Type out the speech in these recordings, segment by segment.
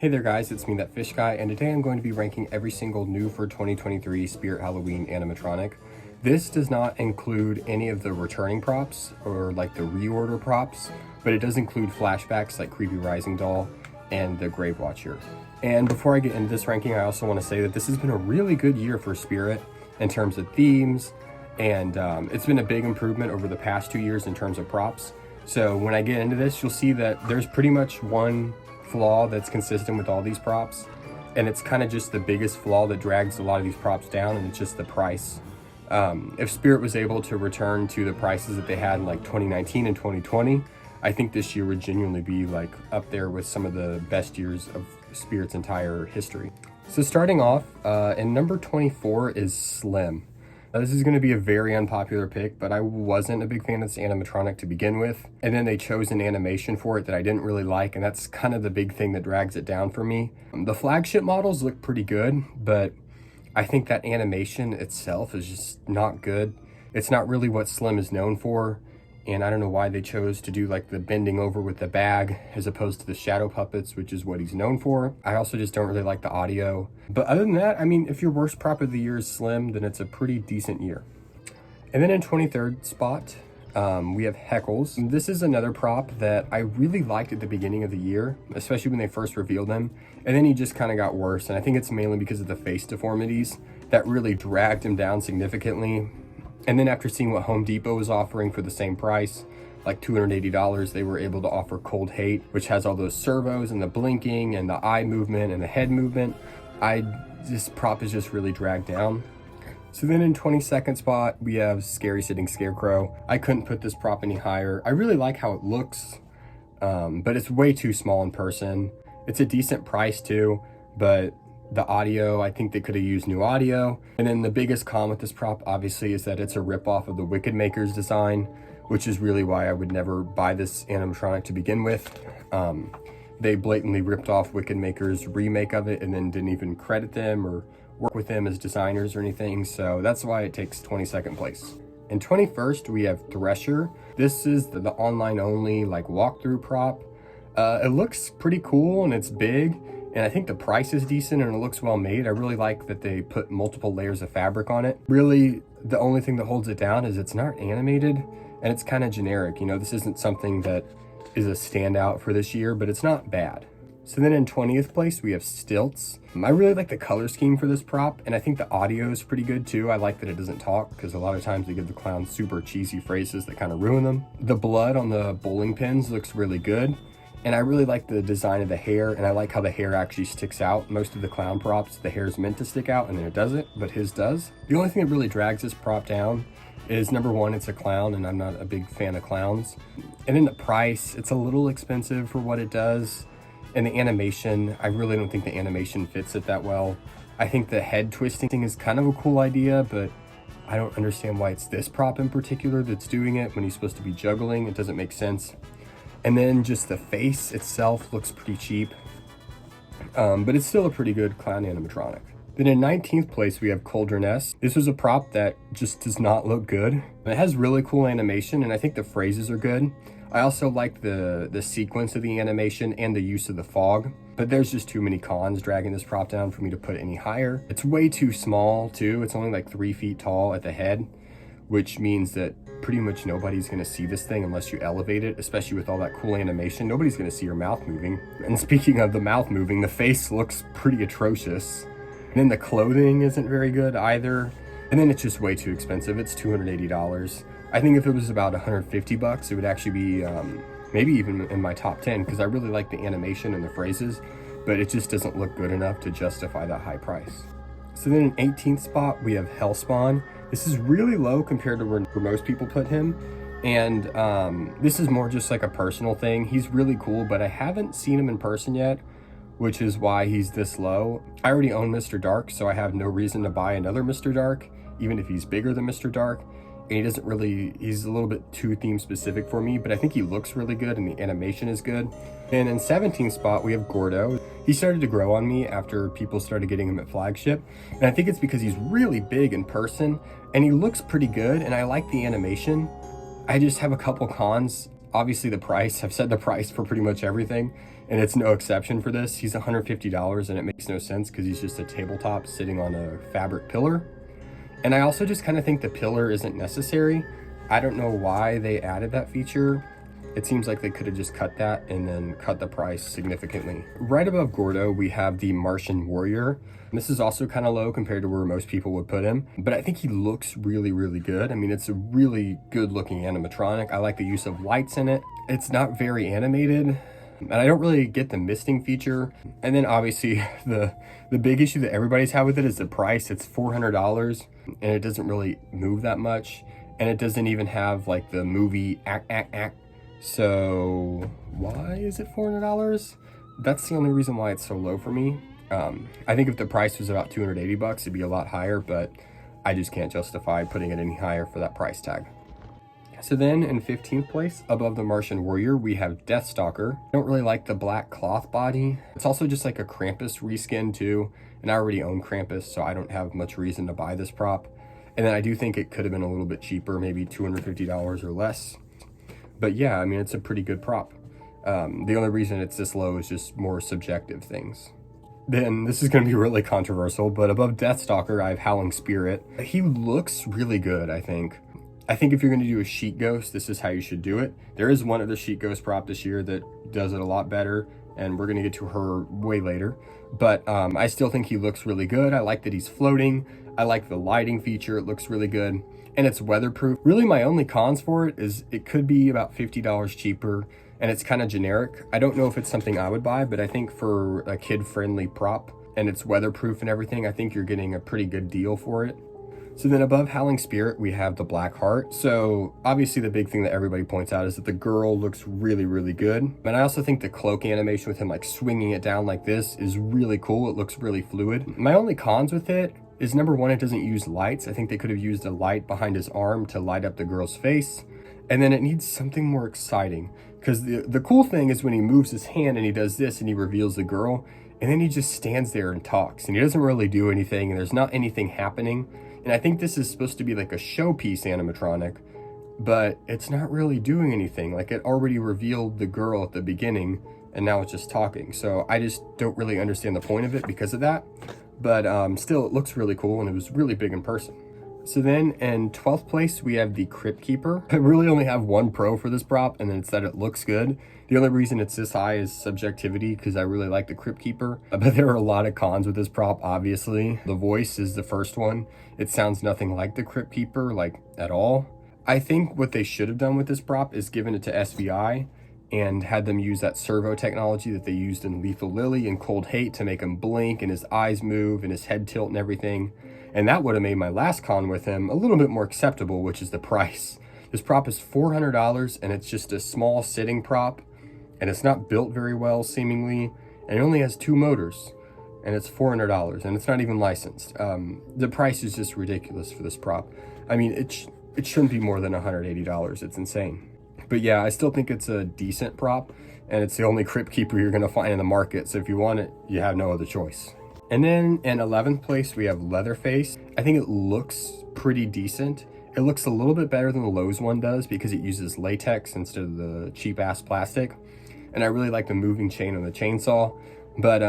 Hey there guys, it's me, that fish guy, and today I'm going to be ranking every single new for 2023 Spirit Halloween animatronic. This does not include any of the returning props or like the reorder props, but it does include flashbacks like Creepy Rising Doll and the Grave Watcher. And before I get into this ranking, I also want to say that this has been a really good year for Spirit in terms of themes, and it's been a big improvement over the past 2 years in terms of props. So when I get into this, you'll see that there's pretty much one flaw that's consistent with all these props, and it's kind of just the biggest flaw that drags a lot of these props down, and it's just the price. If Spirit was able to return to the prices that they had in like 2019 and 2020, I think this year would genuinely be like up there with some of the best years of Spirit's entire history. So starting off, in number 24 is Slim. Now, this is going to be a very unpopular pick, but I wasn't a big fan of this animatronic to begin with. And then they chose an animation for it that I didn't really like, and that's kind of the big thing that drags it down for me. The flagship models look pretty good, but I think that animation itself is just not good. It's not really what Slim is known for, and I don't know why they chose to do like the bending over with the bag as opposed to the shadow puppets, which is what he's known for. I also just don't really like the audio. But other than that, I mean, if your worst prop of the year is Slim, then it's a pretty decent year. And then in 23rd spot, we have Heckles. This is another prop that I really liked at the beginning of the year, especially when they first revealed him. And then he just kind of got worse. And I think it's mainly because of the face deformities that really dragged him down significantly. And then after seeing what Home Depot was offering for the same price, like $280, they were able to offer Cold Hate, which has all those servos and the blinking and the eye movement and the head movement. This prop is just really dragged down. So then in 22nd spot, we have Scary Sitting Scarecrow. I couldn't put this prop any higher. I really like how it looks, but it's way too small in person. It's a decent price too, but the audio, I think they could have used new audio. And then the biggest con with this prop, obviously, is that it's a ripoff of the Wicked Maker's design, which is really why I would never buy this animatronic to begin with. They blatantly ripped off Wicked Maker's remake of it and then didn't even credit them or work with them as designers or anything. So that's why it takes 22nd place. In 21st, we have Thresher. This is the online only like walkthrough prop. It looks pretty cool and it's big. And I think the price is decent and it looks well made. I really like that they put multiple layers of fabric on it. Really, the only thing that holds it down is it's not animated and it's kind of generic. You know, this isn't something that is a standout for this year, but it's not bad. So then in 20th place, we have Stilts. I really like the color scheme for this prop, and I think the audio is pretty good too. I like that it doesn't talk, because a lot of times they give the clowns super cheesy phrases that kind of ruin them. The blood on the bowling pins looks really good. And I really like the design of the hair, and I like how the hair actually sticks out. Most of the clown props, the hair is meant to stick out and then it doesn't, but his does. The only thing that really drags this prop down is, number one, it's a clown, and I'm not a big fan of clowns. And then the price, it's a little expensive for what it does. And the animation, I really don't think the animation fits it that well. I think the head twisting is kind of a cool idea, but I don't understand why it's this prop in particular that's doing it when he's supposed to be juggling. It doesn't make sense. And then just the face itself looks pretty cheap, but it's still a pretty good clown animatronic. Then in 19th place, we have Cauldroness. This was a prop that just does not look good. It has really cool animation, and I think the phrases are good. I also like the sequence of the animation and the use of the fog, but there's just too many cons dragging this prop down for me to put it any higher. It's way too small too. It's only like 3 feet tall at the head, which means that pretty much nobody's gonna see this thing unless you elevate it, especially with all that cool animation. Nobody's gonna see your mouth moving. And speaking of the mouth moving, the face looks pretty atrocious. And then the clothing isn't very good either. And then it's just way too expensive. It's $280. I think if it was about 150 bucks, it would actually be maybe even in my top 10, because I really like the animation and the phrases, but it just doesn't look good enough to justify that high price. So then in 18th spot, we have Hellspawn. This is really low compared to where most people put him. And this is more just like a personal thing. He's really cool, but I haven't seen him in person yet, which is why he's this low. I already own Mr. Dark, so I have no reason to buy another Mr. Dark, even if he's bigger than Mr. Dark. And he's a little bit too theme specific for me, but I think he looks really good and the animation is good. And in 17th spot, we have Gordo. He started to grow on me after people started getting him at Flagship. And I think it's because he's really big in person and he looks pretty good and I like the animation. I just have a couple cons. Obviously the price, I've said the price for pretty much everything, and it's no exception for this. He's $150, and it makes no sense because he's just a tabletop sitting on a fabric pillar. And I also just kind of think the pillar isn't necessary. I don't know why they added that feature. It seems like they could have just cut that and then cut the price significantly. Right above Gordo, we have the Martian Warrior. This is also kind of low compared to where most people would put him, but I think he looks really, really good. I mean, it's a really good looking animatronic. I like the use of lights in it. It's not very animated, and I don't really get the misting feature. And then obviously the big issue that everybody's had with it is the price. It's $400, and it doesn't really move that much, and it doesn't even have like the movie act. So why is it $400? That's the only reason why it's so low for me. I think if the price was about 280 bucks, it'd be a lot higher, but I just can't justify putting it any higher for that price tag. So then in 15th place, above the Martian Warrior, we have Deathstalker. I don't really like the black cloth body. It's also just like a Krampus reskin too, and I already own Krampus, so I don't have much reason to buy this prop. And then I do think it could have been a little bit cheaper, maybe $250 or less. But yeah, I mean, it's a pretty good prop. The only reason it's this low is just more subjective things. Then this is going to be really controversial, but above Deathstalker, I have Howling Spirit. He looks really good, I think. I think if you're going to do a Sheet Ghost, this is how you should do it. There is one other Sheet Ghost prop this year that does it a lot better, and we're going to get to her way later. But I still think he looks really good. I like that he's floating. I like the lighting feature. It looks really good. And it's weatherproof. Really, my only cons for it is it could be about $50 cheaper, and it's kind of generic. I don't know if it's something I would buy, but I think for a kid-friendly prop, and it's weatherproof and everything, I think you're getting a pretty good deal for it. So then above Howling Spirit, we have the Black Heart. So obviously the big thing that everybody points out is that the girl looks really, really good. And I also think the cloak animation with him like swinging it down like this is really cool. It looks really fluid. My only cons with it is number one, it doesn't use lights. I think they could have used a light behind his arm to light up the girl's face. And then it needs something more exciting, because the cool thing is when he moves his hand and he does this and he reveals the girl, and then he just stands there and talks, and he doesn't really do anything, and there's not anything happening. And I think this is supposed to be like a showpiece animatronic, but it's not really doing anything. Like, it already revealed the girl at the beginning, and now it's just talking. So I just don't really understand the point of it because of that. But still, it looks really cool, and it was really big in person. So then in 12th place, we have the Crypt Keeper. I really only have one pro for this prop, and it's that it looks good. The only reason it's this high is subjectivity, because I really like the Crypt Keeper. But there are a lot of cons with this prop, obviously. The voice is the first one. It sounds nothing like the Crypt Keeper, like at all. I think what they should have done with this prop is given it to SVI and had them use that servo technology that they used in Lethal Lily and Cold Hate to make him blink and his eyes move and his head tilt and everything. And that would have made my last con with him a little bit more acceptable, which is the price. This prop is $400, and it's just a small sitting prop, and it's not built very well, seemingly, and it only has 2 motors, and it's $400, and it's not even licensed. The price is just ridiculous for this prop. I mean, it shouldn't be more than $180. It's insane. But yeah, I still think it's a decent prop, and it's the only Crypt Keeper you're going to find in the market, so if you want it, you have no other choice. And then in 11th place, we have Leatherface. I think it looks pretty decent. It looks a little bit better than the Lowe's one does because it uses latex instead of the cheap-ass plastic. And I really like the moving chain on the chainsaw. But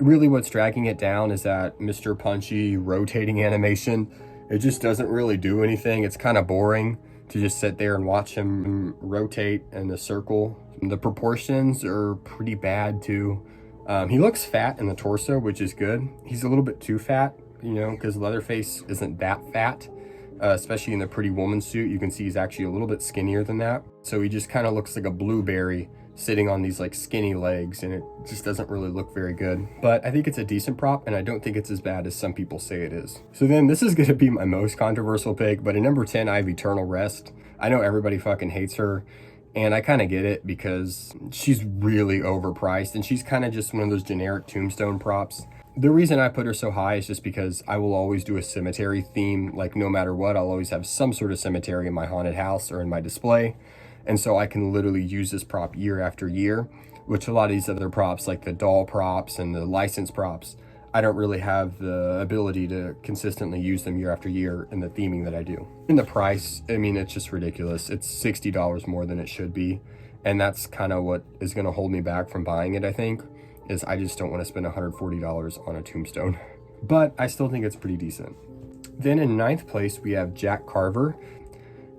really what's dragging it down is that Mr. Punchy rotating animation. It just doesn't really do anything. It's kind of boring to just sit there and watch him rotate in a circle. The proportions are pretty bad too. He looks fat in the torso, which is good. He's a little bit too fat, you know, because Leatherface isn't that fat, especially in the Pretty Woman suit. You can see he's actually a little bit skinnier than that. So he just kind of looks like a blueberry sitting on these like skinny legs, and it just doesn't really look very good. But I think it's a decent prop, and I don't think it's as bad as some people say it is. So then this is going to be my most controversial pick, but at number 10, I have Eternal Rest. I know everybody fucking hates her, and I kind of get it because she's really overpriced, and she's kind of just one of those generic Tombstone props. The reason I put her so high is just because I will always do a cemetery theme. Like, no matter what, I'll always have some sort of cemetery in my haunted house or in my display. And so I can literally use this prop year after year, which a lot of these other props, like the doll props and the license props, I don't really have the ability to consistently use them year after year in the theming that I do. In the price, I mean, it's just ridiculous. It's $60 more than it should be. And that's kind of what is going to hold me back from buying it, I think, is I just don't want to spend $140 on a tombstone. But I still think it's pretty decent. Then in 9th place, we have Jack Carver.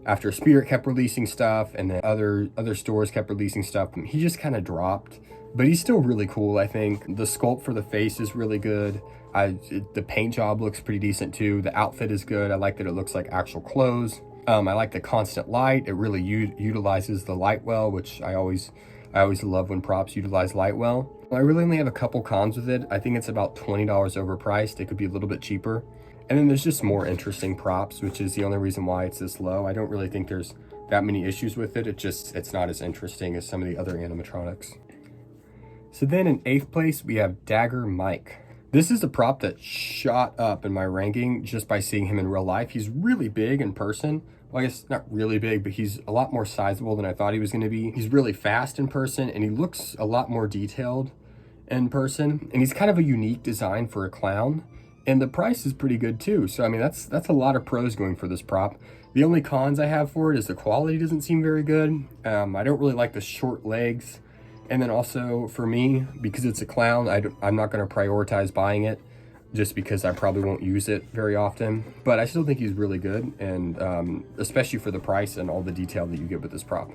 After Spirit kept releasing stuff and then other stores kept releasing stuff, he just kind of dropped. But he's still really cool, I think. The sculpt for the face is really good. The paint job looks pretty decent too. The outfit is good. I like that it looks like actual clothes. I like the constant light. It really utilizes the light well, which I always love when props utilize light well. I really only have a couple cons with it. I think it's about $20 overpriced. It could be a little bit cheaper. And then there's just more interesting props, which is the only reason why it's this low. I don't really think there's that many issues with it. It's not as interesting as some of the other animatronics. So then in 8th place, we have Dagger Mike. This is a prop that shot up in my ranking just by seeing him in real life. He's really big in person. Well, I guess not really big, but he's a lot more sizable than I thought he was going to be. He's really fast in person, and he looks a lot more detailed in person. And he's kind of a unique design for a clown. And the price is pretty good too. So, I mean, that's a lot of pros going for this prop. The only cons I have for it is the quality doesn't seem very good. I don't really like the short legs. And then also for me, because it's a clown, I'm not going to prioritize buying it just because I probably won't use it very often. But I still think he's really good, and especially for the price and all the detail that you get with this prop.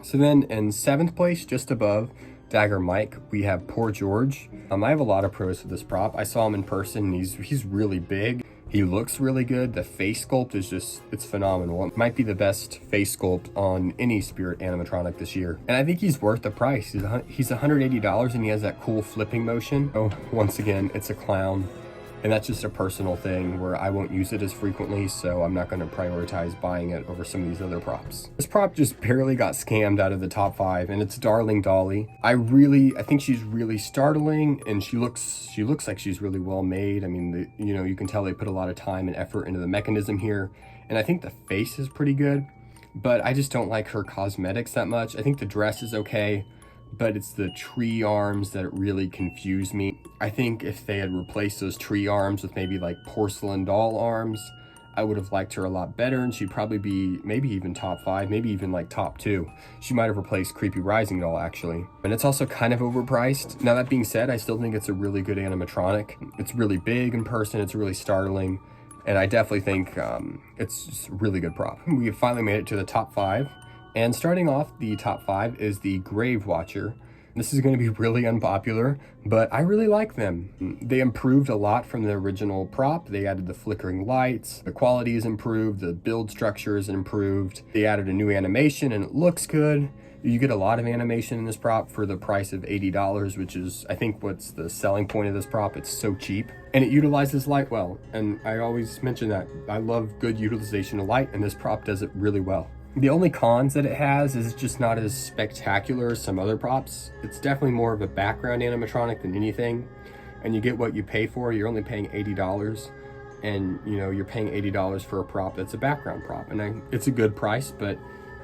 So then in 7th place, just above Dagger Mike, we have Poor George. I have a lot of pros for this prop. I saw him in person, and he's really big. He looks really good. The face sculpt is it's phenomenal. It might be the best face sculpt on any Spirit animatronic this year. And I think he's worth the price. He's $180, and he has that cool flipping motion. Oh, once again, it's a clown. And that's just a personal thing where I won't use it as frequently, so I'm not going to prioritize buying it over some of these other props. This prop just barely got scammed out of the top 5, and it's Darling Dolly. I think she's really startling, and she looks like she's really well made. I mean, you can tell they put a lot of time and effort into the mechanism here, and I think the face is pretty good, but I just don't like her cosmetics that much. I think the dress is okay, but it's the tree arms that really confuse me. I think if they had replaced those tree arms with maybe like porcelain doll arms, I would have liked her a lot better, and she'd probably be maybe even top 5, maybe even like top 2. She might have replaced Creepy Rising Doll, actually. And it's also kind of overpriced. Now, that being said, I still think it's a really good animatronic. It's really big in person, it's really startling, and I definitely think it's just a really good prop. We have finally made it to the top 5. And starting off the top 5 is the Grave Watcher. This is going to be really unpopular, but I really like them. They improved a lot from the original prop. They added the flickering lights, the quality is improved, the build structure is improved. They added a new animation and it looks good. You get a lot of animation in this prop for the price of $80, which is, I think, what's the selling point of this prop. It's so cheap. And it utilizes light well. And I always mention that. I love good utilization of light, and this prop does it really well. The only cons that it has is it's just not as spectacular as some other props. It's definitely more of a background animatronic than anything, and you get what you pay for. You're only paying $80, and you're paying $80 for a prop that's a background prop, and it's a good price, but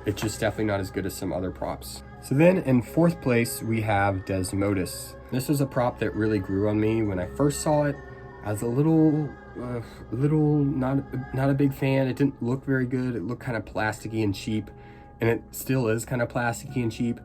it's just definitely not as good as some other props. So then in 4th place, we have Desmodus. This was a prop that really grew on me when I first saw it. I was a little not a big fan. It didn't look very good. It looked kind of plasticky and cheap, and it still is kind of plasticky and cheap.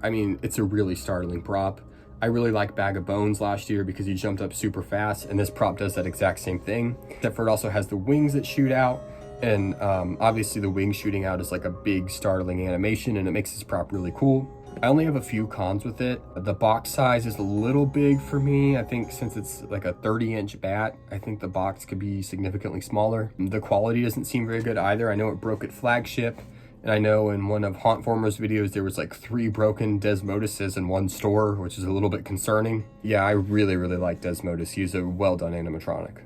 I mean, it's a really startling prop. I really liked Bag of Bones last year because he jumped up super fast, and this prop does that exact same thing, except for it also has the wings that shoot out, and obviously the wings shooting out is like a big startling animation, and it makes this prop really cool. I only have a few cons with it. The box size is a little big for me. I think since it's like a 30-inch bat, I think the box could be significantly smaller. The quality doesn't seem very good either. I know it broke at flagship, and I know in one of Hauntformer's videos there was like 3 broken Desmoduses in one store, which is a little bit concerning. Yeah, I really like Desmodus. He's a well-done animatronic.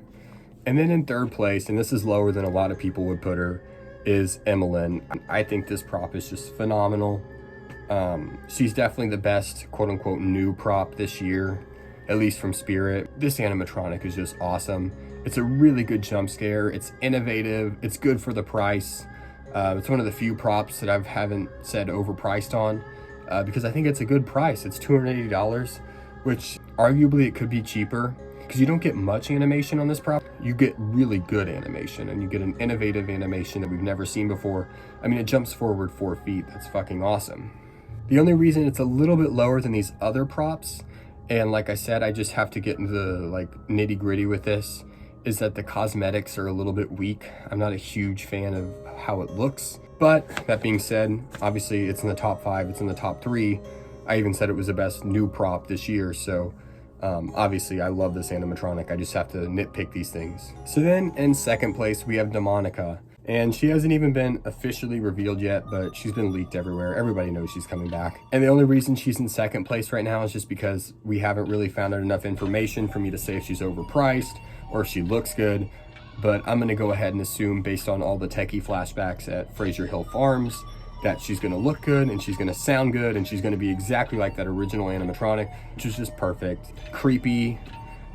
And then in 3rd place, and this is lower than a lot of people would put her, is Emmeline. I think this prop is just phenomenal. She's definitely the best quote-unquote new prop this year, at least from Spirit. This animatronic is just awesome. It's a really good jump scare. It's innovative. It's good for the price. It's one of the few props that I haven't said overpriced on, because I think it's a good price. It's $280, which arguably it could be cheaper, because you don't get much animation on this prop. You get really good animation, and you get an innovative animation that we've never seen before. I mean, it jumps forward 4 feet. That's fucking awesome. The only reason it's a little bit lower than these other props, and like I said, I just have to get into the like nitty gritty with this, is that the cosmetics are a little bit weak. I'm not a huge fan of how it looks, but that being said, obviously it's in the top 5, it's in the top 3. I even said it was the best new prop this year, so obviously I love this animatronic. I just have to nitpick these things. So then in second place, we have Demonica. And she hasn't even been officially revealed yet, but she's been leaked everywhere. Everybody knows she's coming back. And the only reason she's in second place right now is just because we haven't really found out enough information for me to say if she's overpriced or if she looks good. But I'm gonna go ahead and assume, based on all the techie flashbacks at Fraser Hill Farms, that she's gonna look good and she's gonna sound good and she's gonna be exactly like that original animatronic, which is just perfect. Creepy,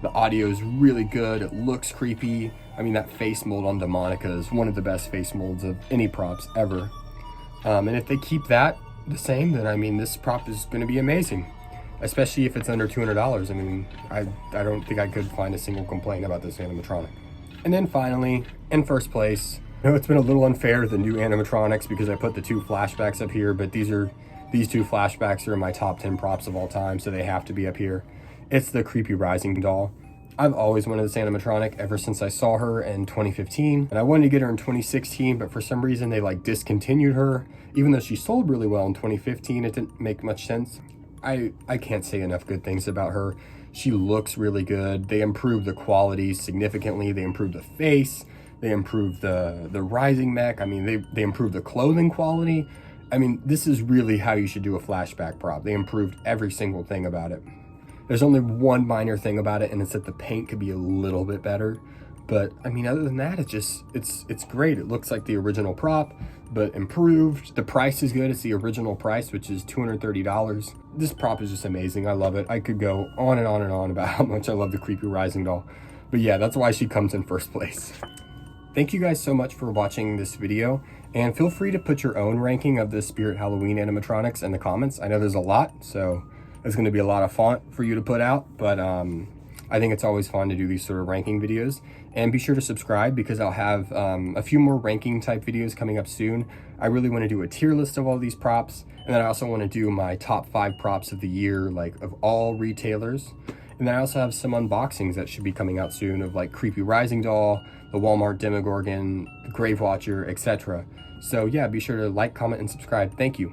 the audio is really good, it looks creepy. I mean, that face mold on Demonica is one of the best face molds of any props ever. And if they keep that the same, then I mean, this prop is gonna be amazing, especially if it's under $200. I mean, I don't think I could find a single complaint about this animatronic. And then finally, in first place, I know it's been a little unfair to the new animatronics because I put the 2 flashbacks up here, but these 2 flashbacks are in my top 10 props of all time, so they have to be up here. It's the Creepy Rising doll. I've always wanted this animatronic ever since I saw her in 2015, and I wanted to get her in 2016, but for some reason they like discontinued her. Even though she sold really well in 2015, it didn't make much sense. I can't say enough good things about her. She looks really good. They improved the quality significantly. They improved the face. They improved the rising mech. I mean, they improved the clothing quality. I mean, this is really how you should do a flashback prop. They improved every single thing about it. There's only one minor thing about it, and it's that the paint could be a little bit better. But I mean, other than that, it's great. It looks like the original prop, but improved. The price is good. It's the original price, which is $230. This prop is just amazing. I love it. I could go on and on and on about how much I love the Creepy Rising doll. But yeah, that's why she comes in first place. Thank you guys so much for watching this video, and feel free to put your own ranking of the Spirit Halloween animatronics in the comments. I know there's a lot, so it's going to be a lot of font for you to put out, but I think it's always fun to do these sort of ranking videos. And be sure to subscribe, because I'll have a few more ranking type videos coming up soon. I really want to do a tier list of all these props, and then I also want to do my top 5 props of the year, like of all retailers. And then I also have some unboxings that should be coming out soon of like Creepy Rising doll, the Walmart Demogorgon, the Grave Watcher, etc. So yeah, be sure to like, comment, and subscribe. Thank you.